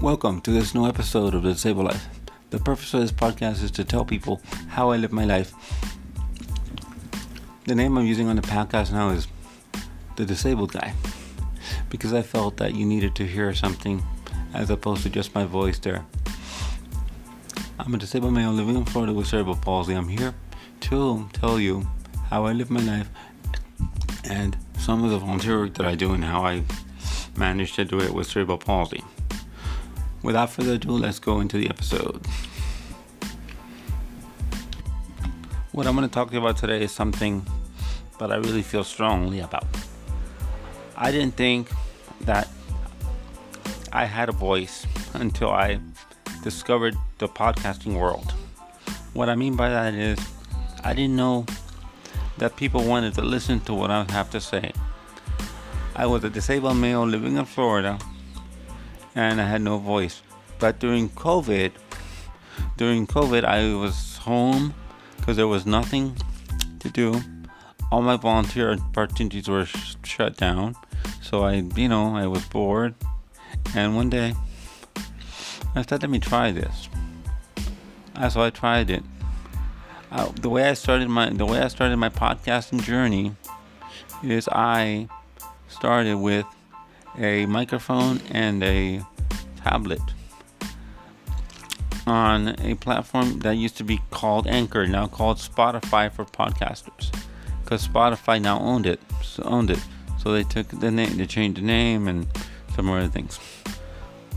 Welcome to this new episode of The Disabled Life. The purpose of this podcast is to tell people how I live my life. The name I'm using on the podcast now is The Disabled Guy, because I felt that you needed to hear something as opposed to just my voice there. I'm a disabled male living in Florida with cerebral palsy. I'm here to tell you how I live my life and some of the volunteer work that I do and how I managed to do it with cerebral palsy. Without further ado, let's go into the episode. What I'm going to talk to you about today is something that I really feel strongly about. I didn't think that I had a voice until I discovered the podcasting world. What I mean by that is I didn't know that people wanted to listen to what I have to say. I was a disabled male living in Florida, and I had no voice. But during COVID, I was home because there was nothing to do. All my volunteer opportunities were shut down. So I was bored. And one day, I said, let me try this. So I tried it. The way I started my podcasting journey is I started with a microphone and a tablet on a platform that used to be called Anchor, now called Spotify for podcasters, because Spotify now owned it. So they took the name, they changed the name and some other things.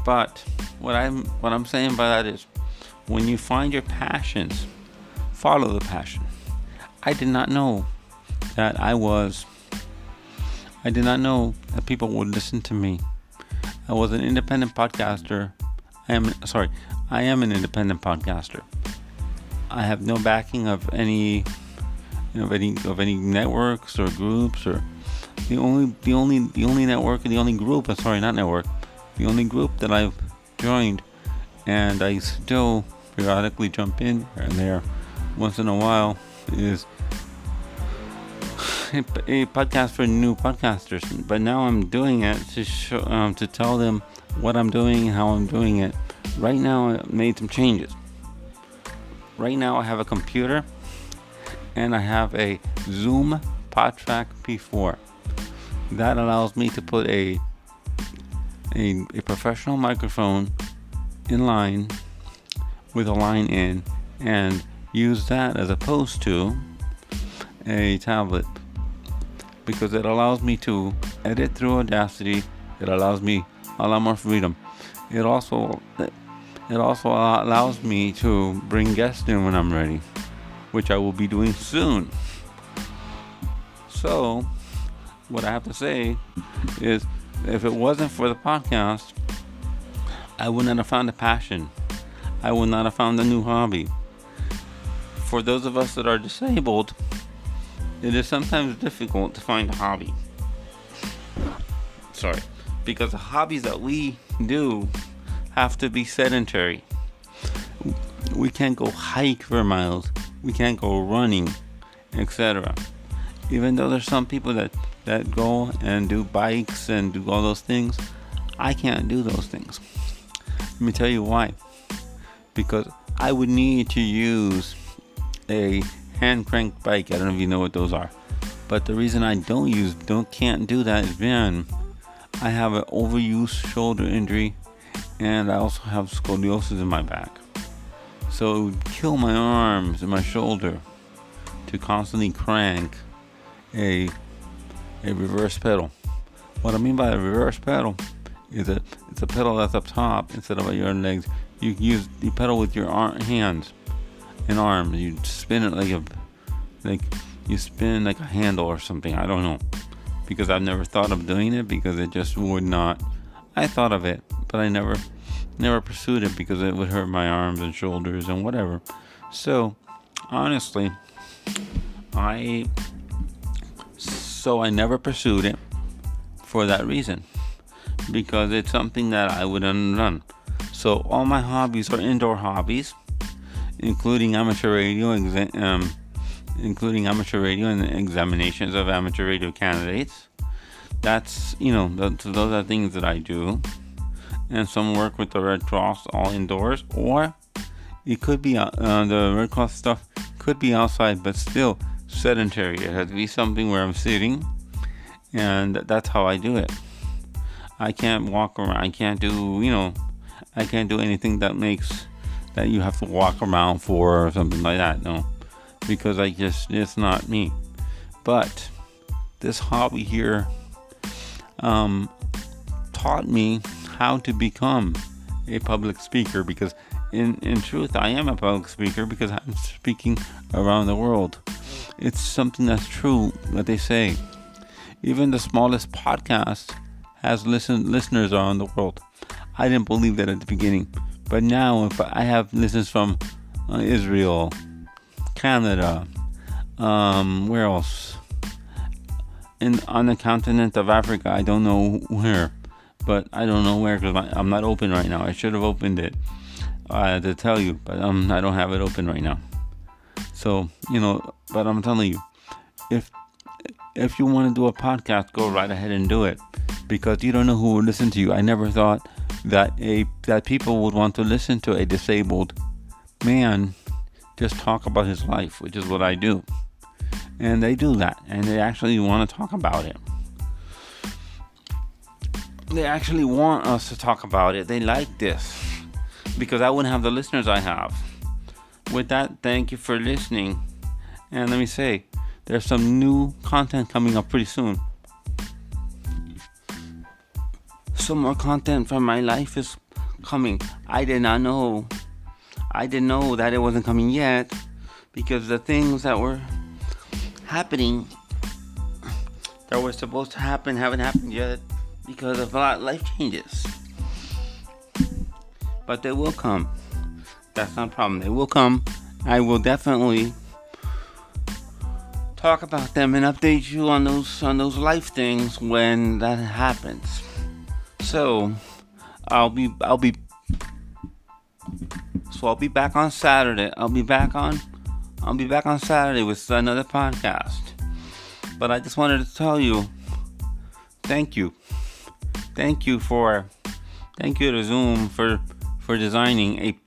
But what I'm saying by that is, when you find your passions, follow the passion. I did not know that people would listen to me. I was an independent podcaster. I am an independent podcaster. I have no backing of any networks or groups, or the only group that I've joined, and I still periodically jump in here and there once in a while, is a podcast for new podcasters. But now I'm doing it to show, to tell them what I'm doing, how I'm doing it. Right now I made some changes. Right now I have a computer and I have a Zoom PodTrack P4 that allows me to put a professional microphone in line with a line in and use that as opposed to a tablet, because it allows me to edit through Audacity. It allows me a lot more freedom. It also allows me to bring guests in when I'm ready, which I will be doing soon. So, what I have to say is, if it wasn't for the podcast, I would not have found a passion. I would not have found a new hobby. For those of us that are disabled, it is sometimes difficult to find a hobby. Because the hobbies that we do have to be sedentary. We can't go hike for miles. We can't go running, etc. Even though there's some people that go and do bikes and do all those things, I can't do those things. Let me tell you why. Because I would need to use a hand crank bike. I don't know if you know what those are. But the reason I can't do that is, man, I have an overuse shoulder injury, and I also have scoliosis in my back. So it would kill my arms and my shoulder to constantly crank a reverse pedal. What I mean by a reverse pedal is that it's a pedal that's up top instead of your legs. You pedal with your hands and arms. You spin it like a handle or something. I don't know, because I've never thought of doing it, because it just would not. I thought of it, but I never pursued it because it would hurt my arms and shoulders and whatever. So honestly, I never pursued it for that reason, because it's something that I wouldn't run. So all my hobbies are indoor hobbies, including amateur radio and examinations of amateur radio candidates. Those are things that I do. and some work with the Red Cross all indoors, or it could be the Red Cross stuff could be outside, but still sedentary. It has to be something where I'm sitting, and that's how I do it. I can't walk around. I can't do I can't do anything that you have to walk around for or something like that. No, because it's not me. But this hobby here taught me how to become a public speaker, because in truth I am a public speaker because I'm speaking around the world. It's something that's true, what they say. Even the smallest podcast has listeners around the world. I didn't believe that at the beginning, but now if I have listeners from Israel, Canada, where else? On the continent of Africa, I don't know where, because I'm not open right now. I should have opened it to tell you, but I don't have it open right now. So but I'm telling you, if you want to do a podcast, go right ahead and do it, because you don't know who will listen to you. I never thought that people would want to listen to a disabled man just talk about his life, which is what I do. And they do that, and they actually want to talk about it. They actually want us to talk about it. They like this, because I wouldn't have the listeners I have. With that, thank you for listening. And let me say, there's some new content coming up pretty soon. Some more content from my life is coming. I didn't know that it wasn't coming yet, because the things that were happening, that were supposed to happen, haven't happened yet, because of a lot of life changes. But they will come. That's not a problem. They will come. I will definitely talk about them and update you on those life things when that happens. So I'll be back on Saturday. I'll be back on Saturday with another podcast. But I just wanted to tell you, thank you to Zoom for designing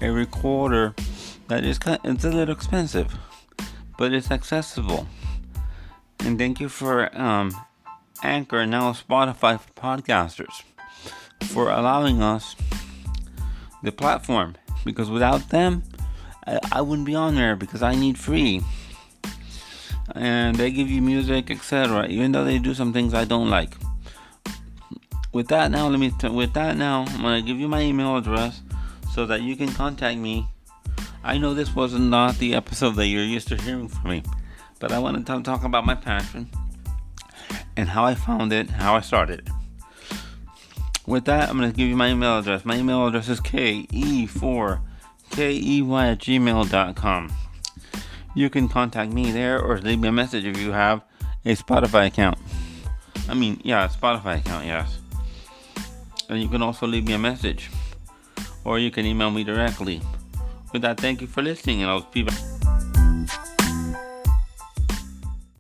a recorder that it's a little expensive, but it's accessible. And thank you for Anchor, and now Spotify for podcasters, for allowing us the platform, because without them I wouldn't be on there, because I need free. And they give you music, etc., even though they do some things I don't like. With that now, I'm going to give you my email address so that you can contact me. I know this was not the episode that you're used to hearing from me, but I want to talk about my passion and how I found it, how I started it. With that, I'm going to give you my email address. My email address is ke4key@gmail.com. You can contact me there, or leave me a message if you have a Spotify account. Spotify account, yes. And you can also leave me a message, or you can email me directly. With that, thank you for listening, and I'll be back.